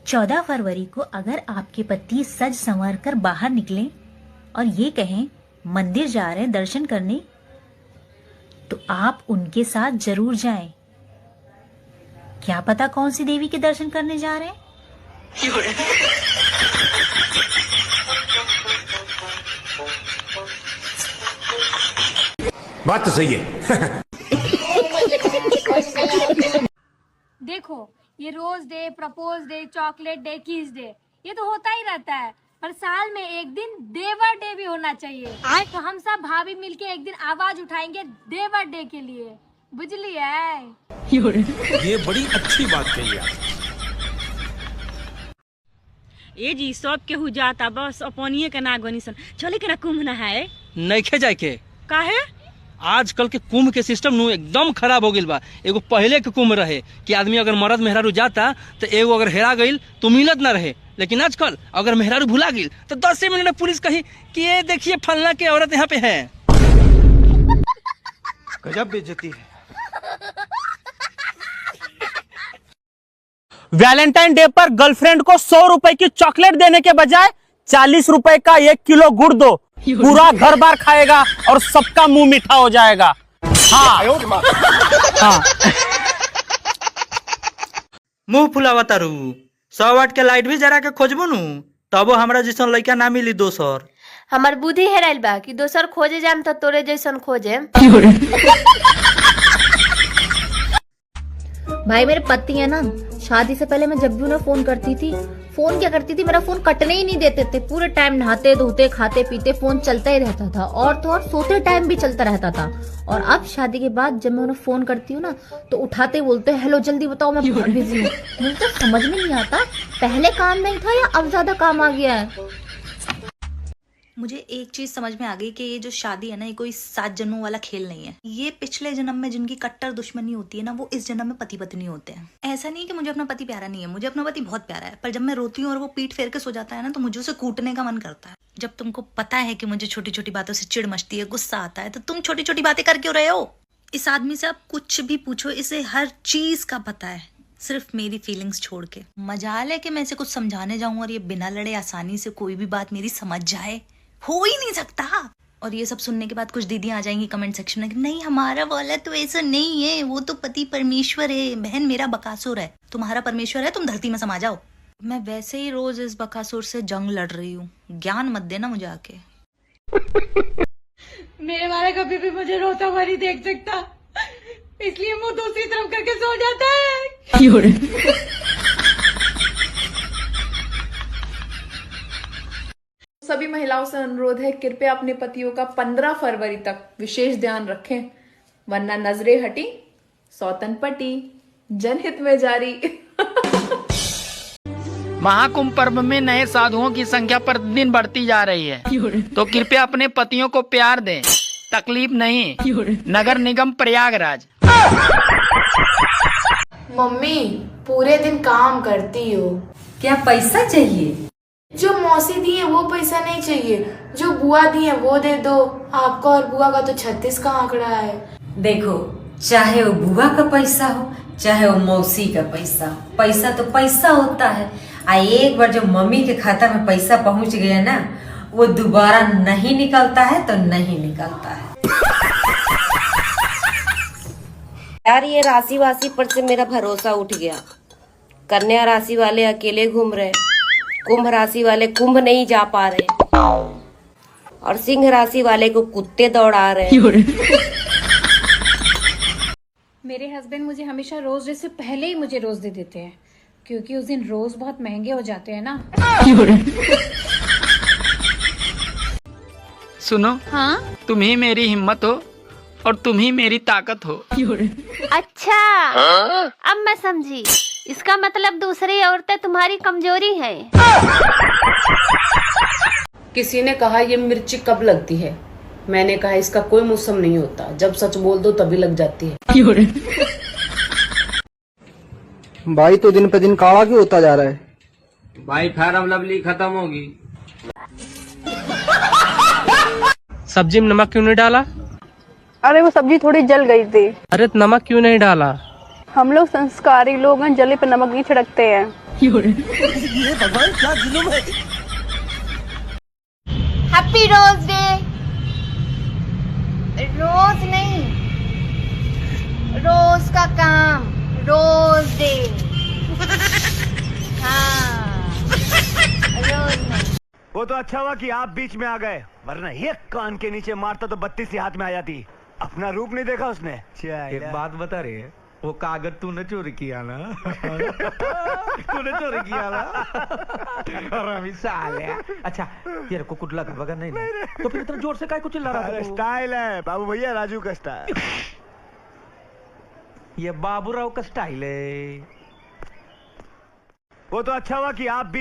14 फरवरी को अगर आपके पति सज संवर कर बाहर निकले और ये कहें मंदिर जा रहे हैं दर्शन करने, तो आप उनके साथ जरूर जाएं। क्या पता कौन सी देवी के दर्शन करने जा रहे हैं। बात तो सही है। देखो, ये rose day, propose day, chocolate day, kiss day, ये तो होता ही रहता है, पर साल में एक दिन देवर डे भी होना चाहिए। तो हम सब भाभी मिलके एक दिन आवाज उठाएंगे देवर डे के लिए, बुझली है? ये बड़ी अच्छी बात कही आप। ए जी सब केहू जाता, बस अपनिए के नागवनी सन चले के ना कुंभ नहाए। नइखे जाए के काहे? आजकल के कुंभ के सिस्टम नु एकदम खराब हो गइल बा। एगो पहले के कुंभ रहे कि आदमी अगर मर्द मेहरारू जाता तो एगो अगर हेरा गइल तो मिलत ना रहे, लेकिन आजकल अगर मेहरारू भुला गइल तो 10 मिनट में पुलिस कही कि ये देखिए फलना के औरत यहाँ पे है। गजब बेइज्जती है। वैलेंटाइन डे पर गर्लफ्रेंड को 100 रुपए की चॉकलेट देने के बजाय 40 रुपए का 1 किलो गुड़ दो, पूरा घर बार खाएगा और सबका मुंह मीठा हो जाएगा। हाँ हाँ। मुंह फुलावा तारू 100 वाट के लाइट भी जरा के खोजबो नु तबो हमरा जैसन लड़का ना मिली दोसर। हमार बुद्धि हेराइल बा कि दोसर खोजे जाम तो तोरे जैसन खोजे। भाई मेरे पति है ना, शादी से पहले मैं जब भी उन्हें फोन करती थी, फोन क्या करती थी, मेरा फोन कटने ही नहीं देते थे। पूरे टाइम नहाते धोते खाते पीते फोन चलता ही रहता था, और तो और सोते टाइम भी चलता रहता था। और अब शादी के बाद जब मैं उन्हें फोन करती हूँ ना तो उठाते बोलते हैं हेलो जल्दी बताओ मैं बहुत बिजी हूँ। मुझे तो समझ में नहीं आता पहले काम नहीं था या अब ज्यादा काम आ गया है। मुझे एक चीज समझ में आ गई कि ये जो शादी है ना, ये कोई 7 जन्मों वाला खेल नहीं है। ये पिछले जन्म में जिनकी कट्टर दुश्मनी होती है ना, वो इस जन्म में पति पत्नी होते हैं। ऐसा नहीं कि मुझे अपना पति प्यारा नहीं है, मुझे अपना पति बहुत प्यारा है, पर जब मैं रोती हूँ और वो पीठ फेर के सो जाता है ना तो मुझे उसे कूटने का मन करता है। जब तुमको पता है कि मुझे छोटी छोटी बातों से चिढ़ मचती है, गुस्सा आता है, तो तुम छोटी छोटी बातें कर क्यों रहे हो? इस आदमी से आप कुछ भी पूछो, इसे हर चीज का पता है, सिर्फ मेरी फीलिंग्स छोड़ के। मजाल है कि मैं इसे कुछ समझाने जाऊं और ये बिना लड़े आसानी से कोई भी बात मेरी समझ जाए, हो ही नहीं सकता। और ये सब सुनने के बाद कुछ दीदियां आ जाएंगी कमेंट सेक्शन में, नहीं हमारा वाला तो ऐसा नहीं है, वो तो पति परमेश्वर है। बहन मेरा बकासुर है, तुम्हारा परमेश्वर है, तुम धरती में समा जाओ। मैं वैसे ही रोज इस बकासुर से जंग लड़ रही हूँ, ज्ञान मत देना मुझे आके। मेरे वाला कभी भी मुझे रोता हुआ नहीं देख सकता, इसलिए मुंह दूसरी तरफ करके सो जाता है। सभी महिलाओं से अनुरोध है कृपया अपने पतियों का 15 फरवरी तक विशेष ध्यान रखें, वरना नजरें हटी सौतन पटी। जनहित में जारी। महाकुंभ पर्व में नए साधुओं की संख्या प्रतिदिन बढ़ती जा रही है, तो कृपया अपने पतियों को प्यार दें, तकलीफ नहीं। नगर निगम प्रयागराज। मम्मी पूरे दिन काम करती हो, क्या पैसा चाहिए? जो मौसी दी है वो पैसा नहीं चाहिए, जो बुआ दी है वो दे दो। आपका और बुआ का तो 36 का आंकड़ा है। देखो, चाहे वो बुआ का पैसा हो चाहे वो मौसी का पैसा हो, पैसा तो पैसा होता है। एक बार जो मम्मी के खाता में पैसा पहुंच गया ना, वो दोबारा नहीं निकलता है तो नहीं निकलता है। यार ये राशि वासी पर से मेरा भरोसा उठ गया। कन्या राशि वाले अकेले घूम रहे, कुंभ राशि वाले कुंभ नहीं जा पा रहे, और सिंह राशि वाले को कुत्ते दौड़ा रहे। मेरे हस्बैंड मुझे हमेशा रोज डे से पहले ही मुझे रोज दे देते हैं, क्योंकि उस दिन रोज बहुत महंगे हो जाते हैं ना। सुनो, हाँ तुम ही मेरी हिम्मत हो और तुम ही मेरी ताकत हो। अच्छा अब मैं समझी, इसका मतलब दूसरी औरतें तुम्हारी कमजोरी है। किसी ने कहा ये मिर्ची कब लगती है, मैंने कहा इसका कोई मौसम नहीं होता, जब सच बोल दो तभी लग जाती है। भाई तो दिन पे दिन काला क्यों होता जा रहा है? भाई फेयर लवली खत्म होगी। सब्जी में नमक क्यों नहीं डाला? अरे वो सब्जी थोड़ी जल गई थी। अरे नमक क्यों नहीं डाला? हम लोग संस्कारी लोग हैं, जले पे नमक नहीं छिड़कते हैं। ये भगवान क्या जुल्म है। Happy rose day. रोज नहीं, रोज का काम, रोज डे। हाँ, रोज नहीं। वो तो अच्छा हुआ कि आप बीच में आ गए, वरना एक कान के नीचे मारता तो 32 ही हाथ में आ जाती। अपना रूप नहीं देखा उसने। एक बात बता रहे, वो कागज तूने चोरी किया ना? तूने चोरी किया ना? और अभी साले। अच्छा यार को कुछ लगा बगा नहीं, तो फिर इतना जोर से काय कुछ चिल्ला रहा था? स्टाइल है बाबू भैया, राजू का स्टाइल। ये बाबूराव का स्टाइल है। वो तो अच्छा हुआ कि आप बीच